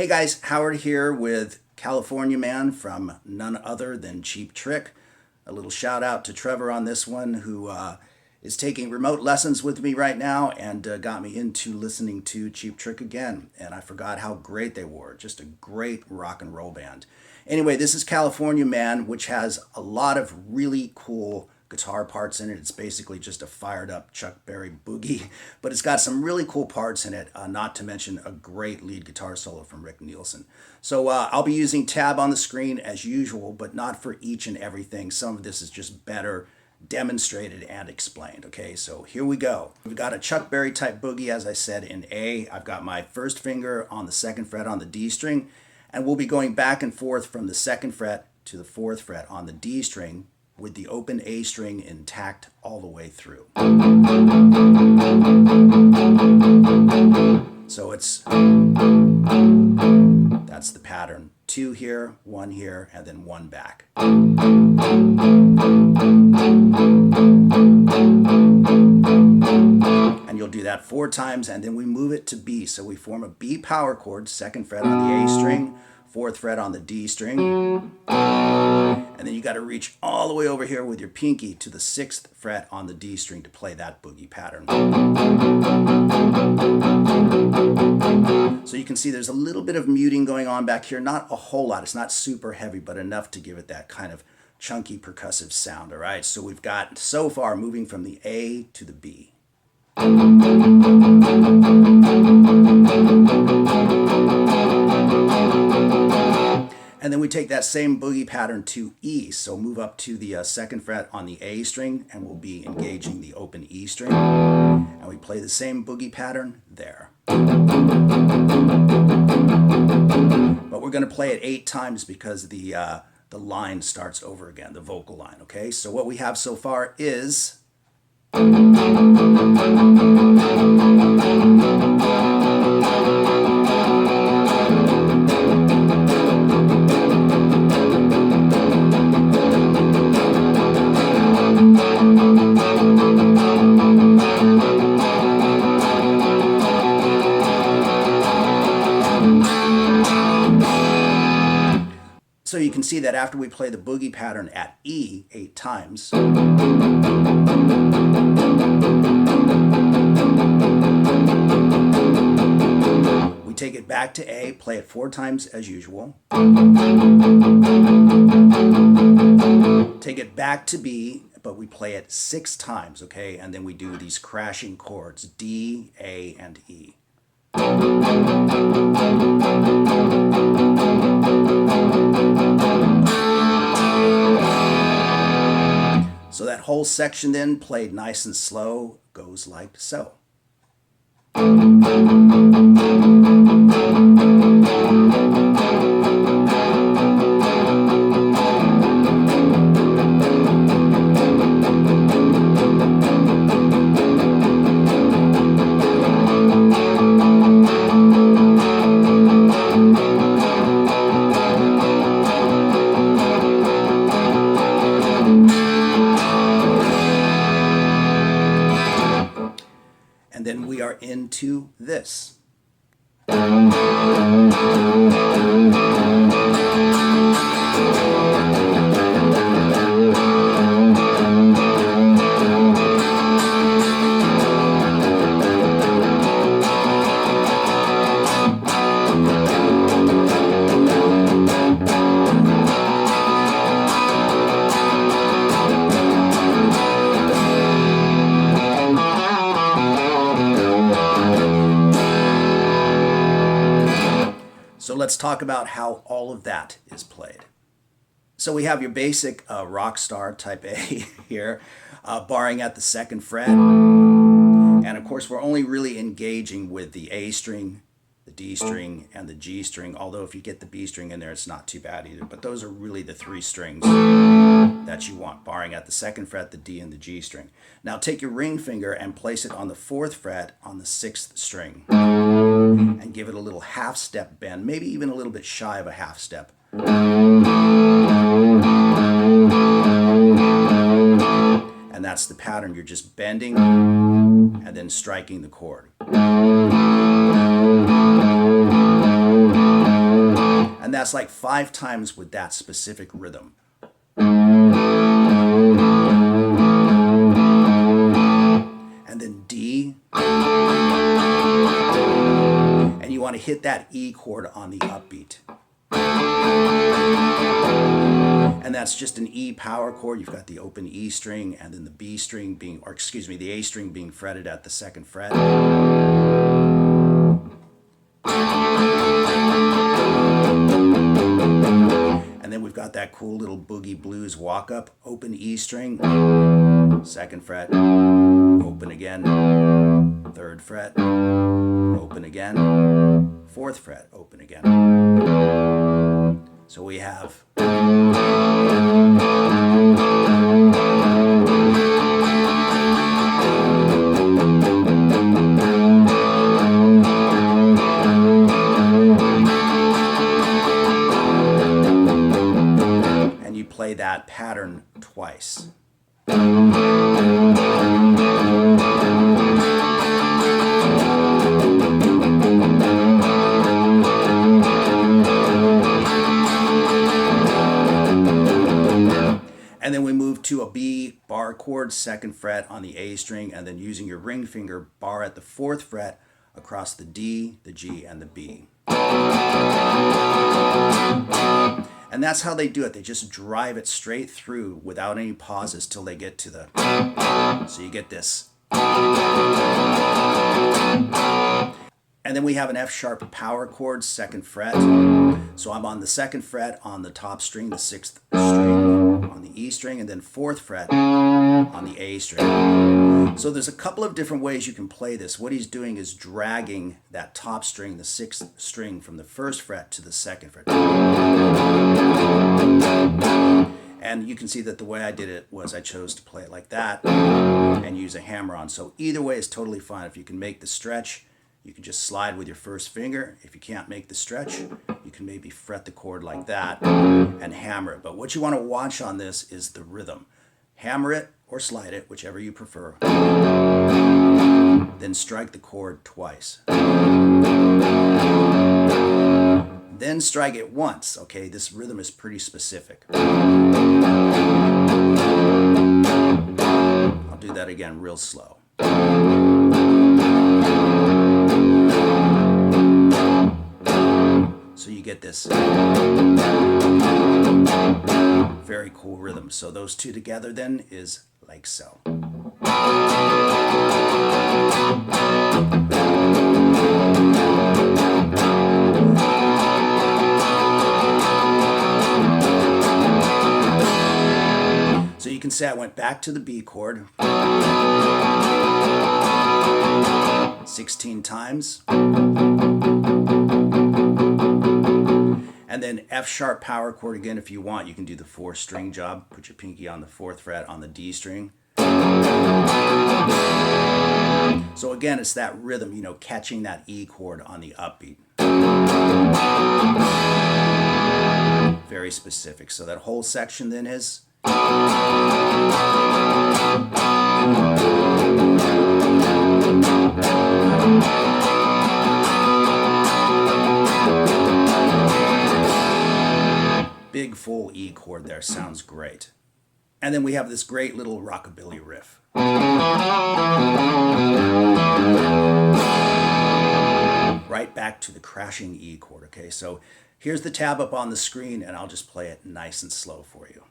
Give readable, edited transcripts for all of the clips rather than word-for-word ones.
Hey guys, Howard here with California Man from none other than Cheap Trick. A little shout out to Trevor on this one, who is taking remote lessons with me right now and got me into listening to Cheap Trick again. And I forgot how great they were. Just a great rock and roll band. Anyway, this is California Man, which has a lot of really cool guitar parts in it. It's basically just a fired up Chuck Berry boogie, but it's got some really cool parts in it, not to mention a great lead guitar solo from Rick Nielsen. So I'll be using tab on the screen as usual, but not for each and everything. Some of this is just better demonstrated and explained. Okay, so here we go. We've got a Chuck Berry type boogie, as I said, in A. I've got my first finger on the second fret on the D string, and we'll be going back and forth from the second fret to the fourth fret on the D string, with the open A string intact all the way through. So that's the pattern. 2 here, 1 here, and then 1 back. And you'll do that 4 times, and then we move it to B. So we form a B power chord, second fret on the A string, fourth fret on the D string. And then you got to reach all the way over here with your pinky to the 6th fret on the D string to play that boogie pattern. So you can see there's a little bit of muting going on back here. Not a whole lot. It's not super heavy, but enough to give it that kind of chunky percussive sound. All right. So we've got so far moving from the A to the B. And then we take that same boogie pattern to E. So move up to the second fret on the A string, and we'll be engaging the open E string. And we play the same boogie pattern there. But we're going to play it 8 times because the line starts over again, the vocal line. Okay, so what we have so far is... So you can see that after we play the boogie pattern at E 8 times, we take it back to A, play it 4 times as usual, take it back to B, but we play it 6 times, okay? And then we do these crashing chords, D, A, and E. So that whole section then, played nice and slow, goes like so. And then we are into this. So let's talk about how all of that is played. So we have your basic rock star type A here, barring at the second fret. And of course, we're only really engaging with the A string, the D string, and the G string. Although if you get the B string in there, it's not too bad either. But those are really the 3 strings that you want, barring at the second fret, the D, and the G string. Now take your ring finger and place it on the 4th fret on the 6th string. And give it a little half step bend, maybe even a little bit shy of a half step. And that's the pattern. You're just bending and then striking the chord. And that's like 5 times with that specific rhythm. And then D. And you want to hit that E chord on the upbeat. And that's just an E power chord. You've got the open E string and then the B string being, or excuse me, the A string being fretted at the 2nd fret. And then we've got that cool little boogie blues walk up, open E string, 2nd fret, open again, 3rd fret, open again, 4th fret, open again. So we have and you play that pattern twice. And then we move to a B bar chord, 2nd fret on the A string, and then using your ring finger, bar at the 4th fret across the D, the G, and the B. And that's how they do it. They just drive it straight through without any pauses till they get to the... So you get this. And then we have an F sharp power chord, 2nd fret. So I'm on the 2nd fret on the top string, the 6th string on the E string, and then 4th fret on the A string. So there's a couple of different ways you can play this. What he's doing is dragging that top string, the 6th string, from the 1st fret to the 2nd fret. And you can see that the way I did it was I chose to play it like that and use a hammer-on. So either way is totally fine. If you can make the stretch, you can just slide with your 1st finger. If you can't make the stretch, you can maybe fret the chord like that and hammer it. But what you want to watch on this is the rhythm. Hammer it or slide it, whichever you prefer. Then strike the chord twice. Then strike it once. Okay, this rhythm is pretty specific. I'll do that again real slow. So you get this very cool rhythm. So those two together then is like so. So you can say I went back to the B chord 16 times. And then F sharp power chord again. If you want, you can do the 4 string job. Put your pinky on the 4th fret on the D string. So again, it's that rhythm, you know, catching that E chord on the upbeat. Very specific. So that whole section then is... Big full E chord there, sounds great. And then we have this great little rockabilly riff. Right back to the crashing E chord, okay? So here's the tab up on the screen, and I'll just play it nice and slow for you.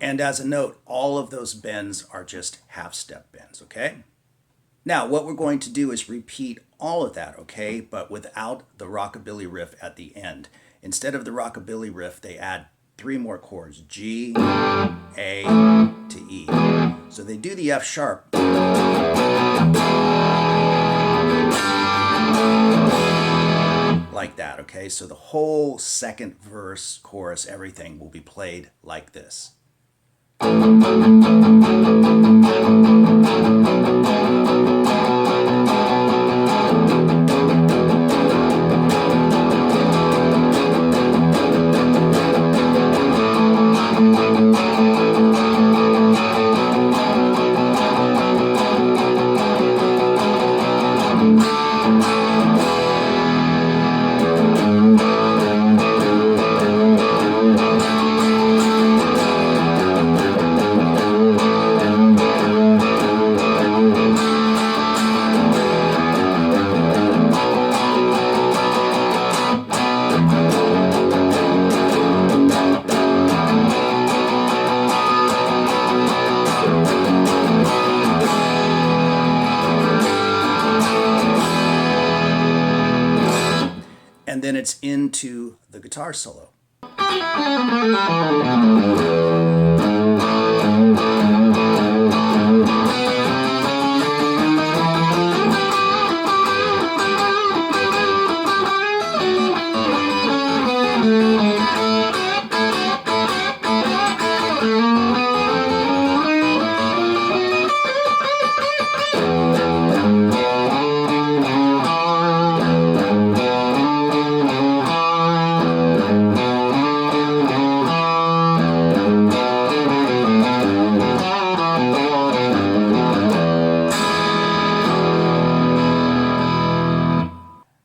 And as a note, all of those bends are just half-step bends, okay? Now, what we're going to do is repeat all of that, okay, but without the rockabilly riff at the end. Instead of the rockabilly riff, they add 3 more chords, G, A, to E. So they do the F sharp. Like that, okay? So the whole second verse, chorus, everything will be played like this. then it's into the guitar solo.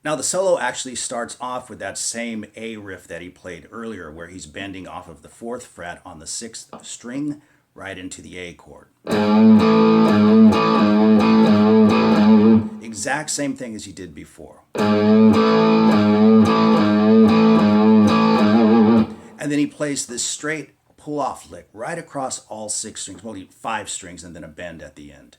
Now the solo actually starts off with that same A riff that he played earlier, where he's bending off of the 4th fret on the 6th string right into the A chord. Exact same thing as he did before. And then he plays this straight pull-off lick right across all 6 strings, well, 5 strings, and then a bend at the end.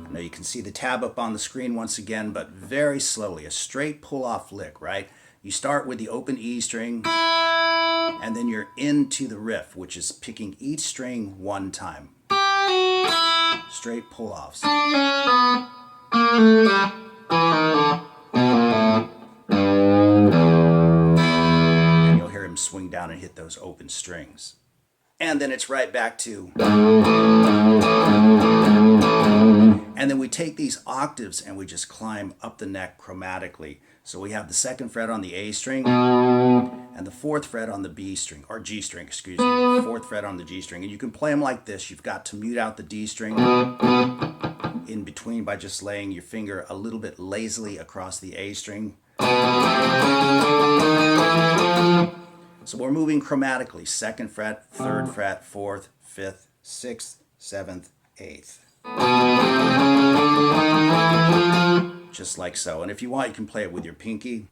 Now you can see the tab up on the screen once again, but very slowly, a straight pull-off lick, right? You start with the open E string, and then you're into the riff, which is picking each string one time. Straight pull-offs. And you'll hear him swing down and hit those open strings. And then it's right back to... And then we take these octaves and we just climb up the neck chromatically. So we have the 2nd fret on the A string and the 4th fret on the B string, or G string, excuse me, 4th fret on the G string. And you can play them like this. You've got to mute out the D string in between by just laying your finger a little bit lazily across the A string. So we're moving chromatically, 2nd fret, 3rd fret, 4th, 5th, 6th, 7th, 8th. Just like so. And if you want, you can play it with your pinky.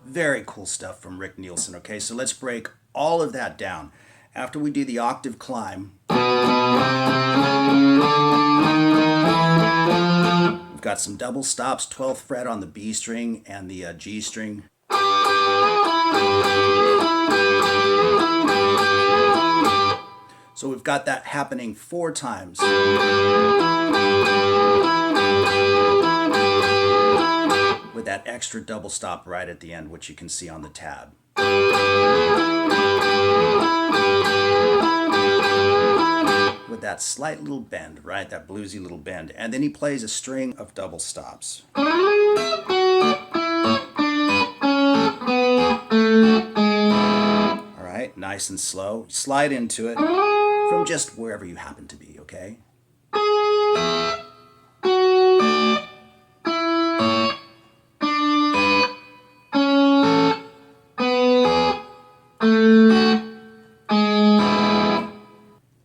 Very cool stuff from Rick Nielsen. Okay, so let's break all of that down. After we do the octave climb, we've got some double stops, 12th fret on the B string and the G string. So we've got that happening 4 times. With that extra double stop right at the end, which you can see on the tab. With that slight little bend, right? That bluesy little bend. And then he plays a string of double stops. All right, nice and slow. Slide into it from just wherever you happen to be, okay?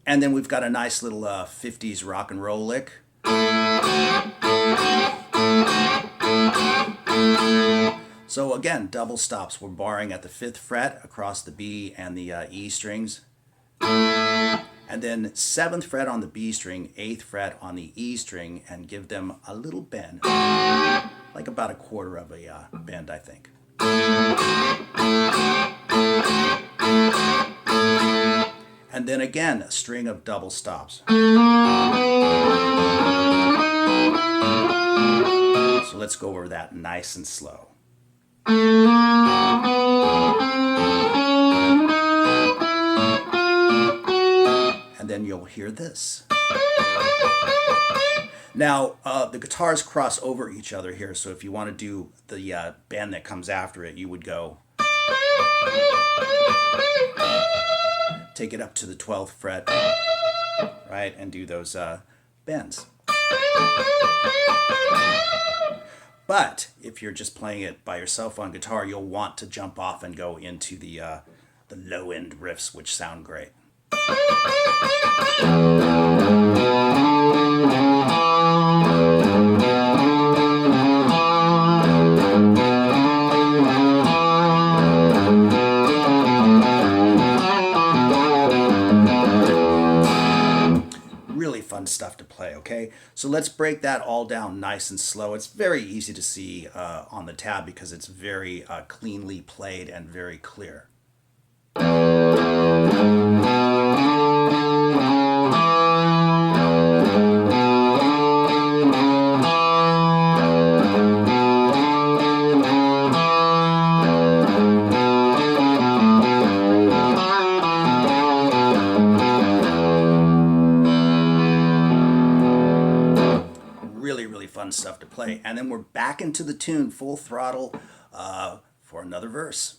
And then we've got a nice little 50s rock and roll lick. So again, double stops. We're barring at the 5th fret across the B and the E strings. And then 7th fret on the B string, 8th fret on the E string, and give them a little bend. Like about a quarter of a bend, I think. And then again, a string of double stops. So let's go over that nice and slow. And then you'll hear this. Now, the guitars cross over each other here, so if you want to do the bend that comes after it, you would go... Take it up to the 12th fret, right, and do those bends. But if you're just playing it by yourself on guitar, you'll want to jump off and go into the low-end riffs, which sound great. Really fun stuff to play, okay? So let's break that all down nice and slow. It's very easy to see on the tab because it's very cleanly played and very clear. Really fun stuff to play. And then we're back into the tune full throttle for another verse.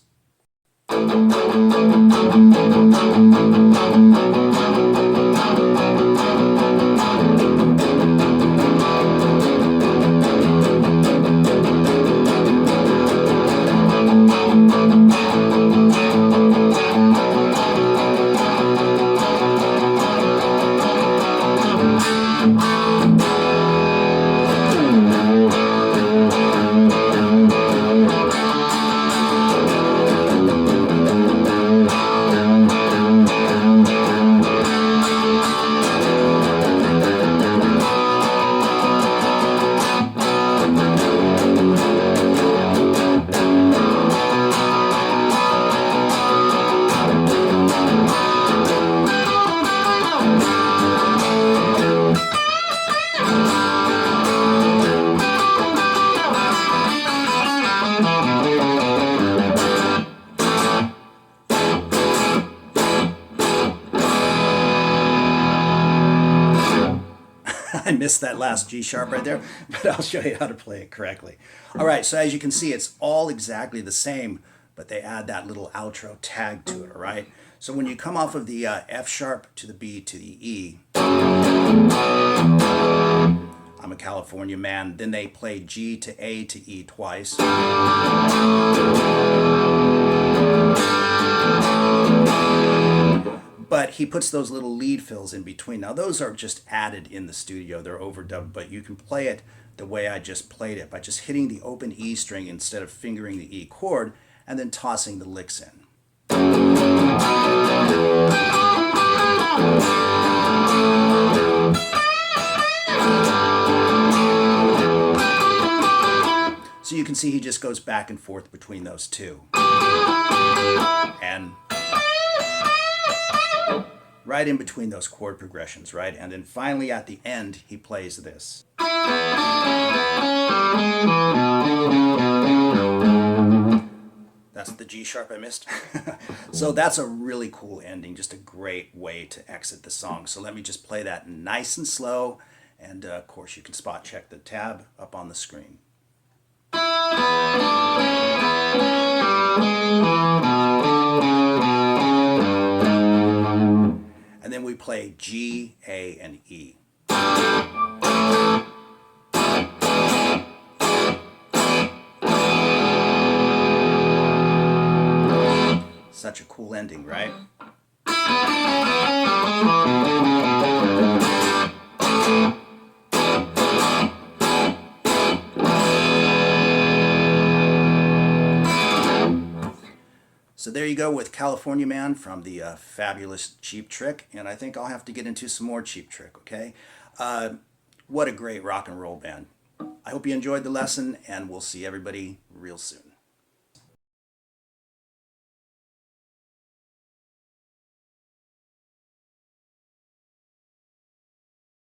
I missed that last G sharp right there, but I'll show you how to play it correctly. All right, so as you can see, it's all exactly the same, but they add that little outro tag to it, all right? So when you come off of the F sharp to the B to the E, I'm a California man, then they play G to A to E twice. But he puts those little lead fills in between. Now those are just added in the studio. They're overdubbed, but you can play it the way I just played it by just hitting the open E string instead of fingering the E chord and then tossing the licks in. So you can see he just goes back and forth between those two. And right in between those chord progressions, right? And then finally at the end, he plays this. That's the G sharp I missed. So that's a really cool ending, just a great way to exit the song. So let me just play that nice and slow. And of course, you can spot check the tab up on the screen. And then we play G, A, and E. Such a cool ending, right? So there you go with California Man from the fabulous Cheap Trick, and I think I'll have to get into some more Cheap Trick, okay? What a great rock and roll band. I hope you enjoyed the lesson, and we'll see everybody real soon.